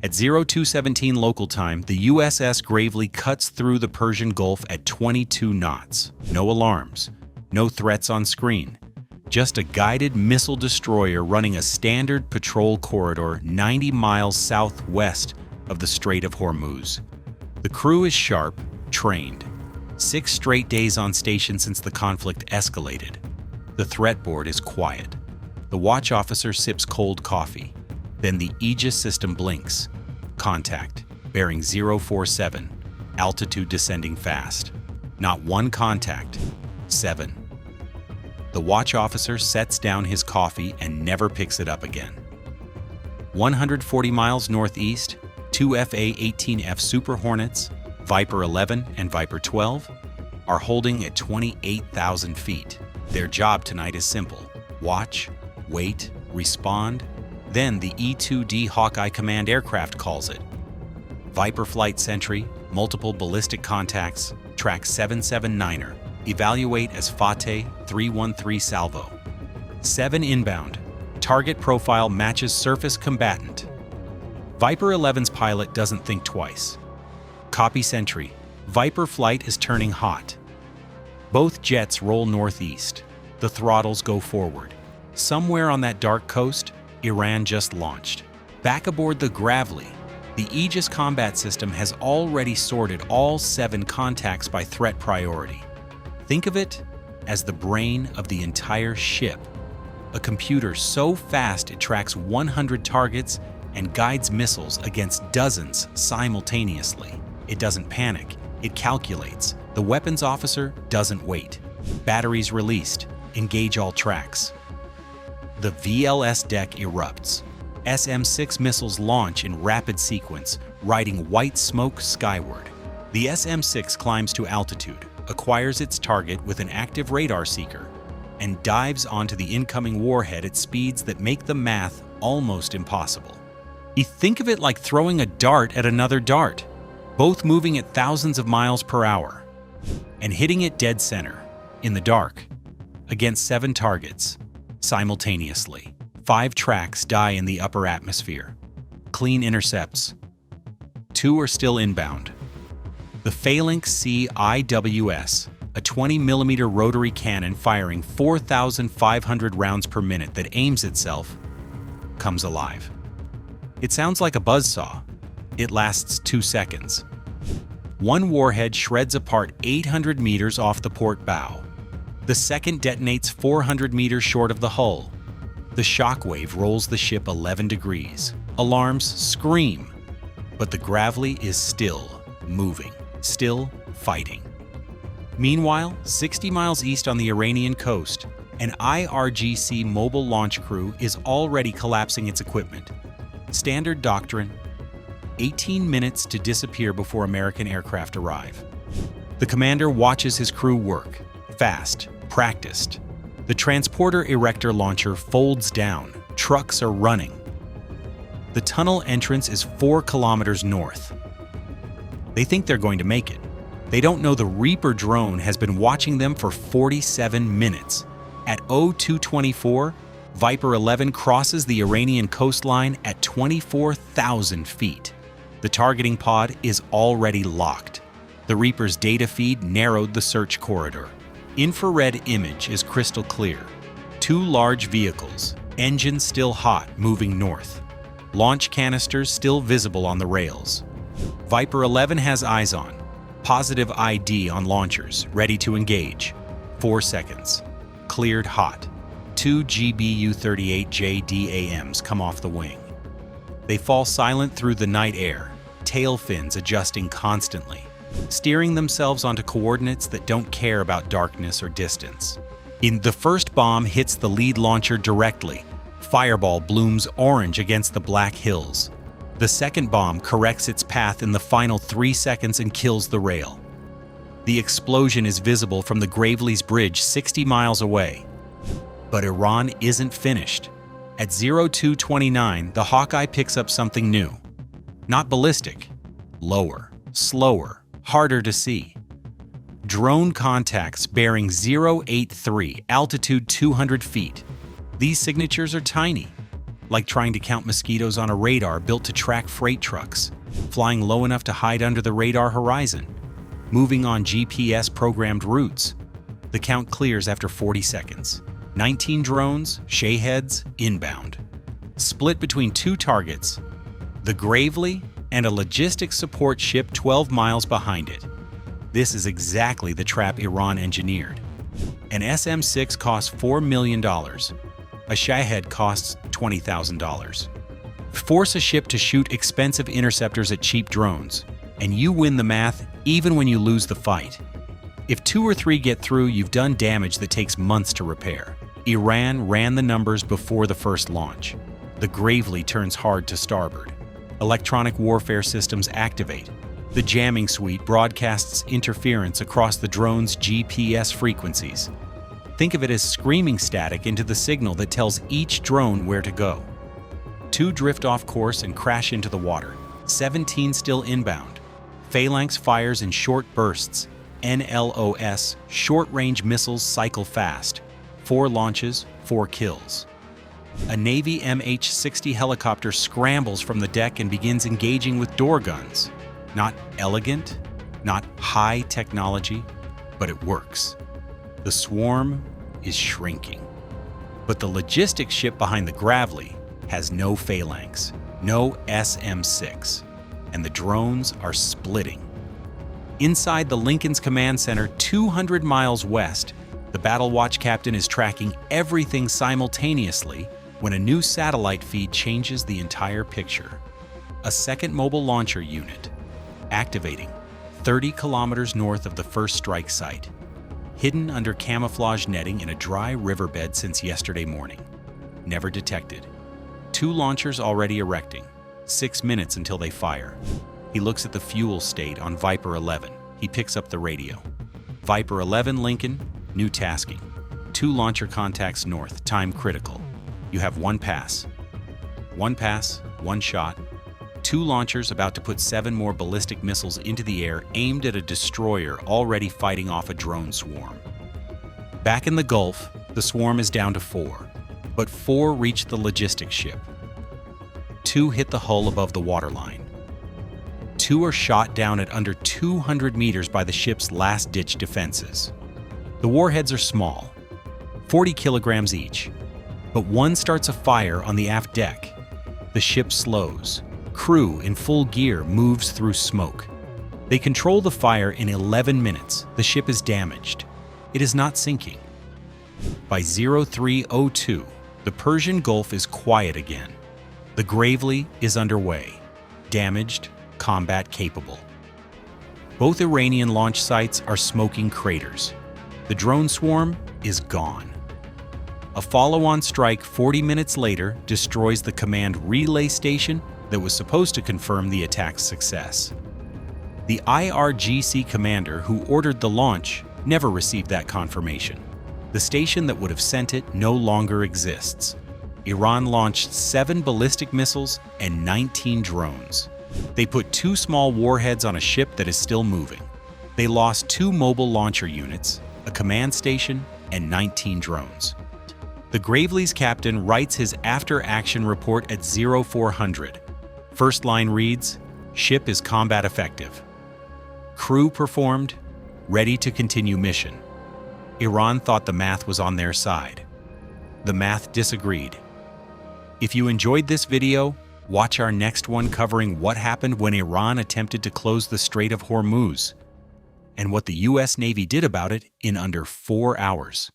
At 0217 local time, the USS Gravely cuts through the Persian Gulf at 22 knots. No alarms, no threats on screen. Just a guided missile destroyer running a standard patrol corridor 90 miles southwest of the Strait of Hormuz. The crew is sharp, trained. 6 straight days on station since the conflict escalated. The threat board is quiet. The watch officer sips cold coffee. Then the Aegis system blinks. Contact, bearing 047, altitude descending fast. Not one contact, 7. The watch officer sets down his coffee and never picks it up again. 140 miles northeast, 2 FA-18F Super Hornets, Viper 11 and Viper 12, are holding at 28,000 feet. Their job tonight is simple: watch, wait, respond. Then the E-2D Hawkeye Command aircraft calls it. Viper Flight Sentry, multiple ballistic contacts, track 779er, evaluate as Fateh 313 Salvo. 7 inbound, target profile matches surface combatant. Viper 11's pilot doesn't think twice. Copy Sentry, Viper flight is turning hot. Both jets roll northeast. The throttles go forward. Somewhere on that dark coast, Iran just launched. Back aboard the Gravely, the Aegis combat system has already sorted all 7 contacts by threat priority. Think of it as the brain of the entire ship. A computer so fast it tracks 100 targets and guides missiles against dozens simultaneously. It doesn't panic, it calculates. The weapons officer doesn't wait. Batteries released, engage all tracks. The VLS deck erupts. SM-6 missiles launch in rapid sequence, riding white smoke skyward. The SM-6 climbs to altitude, acquires its target with an active radar seeker, and dives onto the incoming warhead at speeds that make the math almost impossible. You think of it like throwing a dart at another dart, both moving at thousands of miles per hour, and hitting it dead center, in the dark, against 7 targets. Simultaneously, 5 tracks die in the upper atmosphere. Clean intercepts. 2 are still inbound. The Phalanx C-IWS, a 20mm rotary cannon firing 4,500 rounds per minute that aims itself, comes alive. It sounds like a buzzsaw. It lasts 2 seconds. 1 warhead shreds apart 800 meters off the port bow. The second detonates 400 meters short of the hull. The shockwave rolls the ship 11 degrees. Alarms scream. But the Gravely is still moving, still fighting. Meanwhile, 60 miles east on the Iranian coast, an IRGC mobile launch crew is already collapsing its equipment. Standard doctrine: 18 minutes to disappear before American aircraft arrive. The commander watches his crew work. Fast, practiced. The transporter erector launcher folds down. Trucks are running. The tunnel entrance is 4 kilometers north. They think they're going to make it. They don't know the Reaper drone has been watching them for 47 minutes. At 0224, Viper 11 crosses the Iranian coastline at 24,000 feet. The targeting pod is already locked. The Reaper's data feed narrowed the search corridor. Infrared image is crystal clear. 2 large vehicles, engines still hot, moving north. Launch canisters still visible on the rails. Viper 11 has eyes on. Positive ID on launchers, ready to engage. 4 seconds. Cleared hot. 2 GBU-38 JDAMs come off the wing. They fall silent through the night air, tail fins adjusting constantly, steering themselves onto coordinates that don't care about darkness or distance. The first bomb hits the lead launcher directly. Fireball blooms orange against the black hills. The second bomb corrects its path in the final 3 seconds and kills the rail. The explosion is visible from the Gravely's bridge 60 miles away. But Iran isn't finished. At 0229, the Hawkeye picks up something new. Not ballistic. Lower, slower, harder to see. Drone contacts bearing 083, altitude 200 feet. These signatures are tiny. like trying to count mosquitoes on a radar built to track freight trucks, flying low enough to hide under the radar horizon, moving on GPS-programmed routes. The count clears after 40 seconds. 19 drones, Shaheads, inbound. Split between two targets, the Gravely and a logistics support ship 12 miles behind it. This is exactly the trap Iran engineered. An SM-6 costs $4 million. A Shahed costs $20,000. Force a ship to shoot expensive interceptors at cheap drones, and you win the math even when you lose the fight. If 2 or 3 get through, you've done damage that takes months to repair. Iran ran the numbers before the first launch. The Gravely turns hard to starboard. Electronic warfare systems activate. The jamming suite broadcasts interference across the drone's GPS frequencies. Think of it as screaming static into the signal that tells each drone where to go. 2 drift off course and crash into the water. 17 still inbound. Phalanx fires in short bursts. NLOS, short-range missiles cycle fast. 4 launches, 4 kills. A Navy MH-60 helicopter scrambles from the deck and begins engaging with door guns. Not elegant, not high technology, but it works. The swarm is shrinking. But the logistics ship behind the Gravely has no phalanx, no SM-6, and the drones are splitting. Inside the Lincoln's command center, 200 miles west, the Battle Watch captain is tracking everything simultaneously when a new satellite feed changes the entire picture. A second mobile launcher unit, activating 30 kilometers north of the first strike site, hidden under camouflage netting in a dry riverbed since yesterday morning. Never detected. 2 launchers already erecting. 6 minutes until they fire. He looks at the fuel state on Viper 11. He picks up the radio. Viper 11 Lincoln, new tasking. 2 launcher contacts north, time critical. You have 1 pass. 1 pass, 1 shot. 2 launchers about to put 7 more ballistic missiles into the air aimed at a destroyer already fighting off a drone swarm. Back in the Gulf, the swarm is down to 4, but 4 reach the logistics ship. 2 hit the hull above the waterline. 2 are shot down at under 200 meters by the ship's last-ditch defenses. The warheads are small, 40 kilograms each, but 1 starts a fire on the aft deck. The ship slows. Crew in full gear moves through smoke. They control the fire in 11 minutes. The ship is damaged. It is not sinking. By 03:02, the Persian Gulf is quiet again. The Gravely is underway, damaged, combat capable. Both Iranian launch sites are smoking craters. The drone swarm is gone. A follow-on strike 40 minutes later destroys the command relay station that was supposed to confirm the attack's success. The IRGC commander who ordered the launch never received that confirmation. The station that would have sent it no longer exists. Iran launched 7 ballistic missiles and 19 drones. They put 2 small warheads on a ship that is still moving. They lost 2 mobile launcher units, a command station, and 19 drones. The Gravely's captain writes his after-action report at 0400. First line reads, "Ship is combat effective. Crew performed, ready to continue mission." Iran thought the math was on their side. The math disagreed. If you enjoyed this video, watch our next one covering what happened when Iran attempted to close the Strait of Hormuz and what the US Navy did about it in under 4 hours.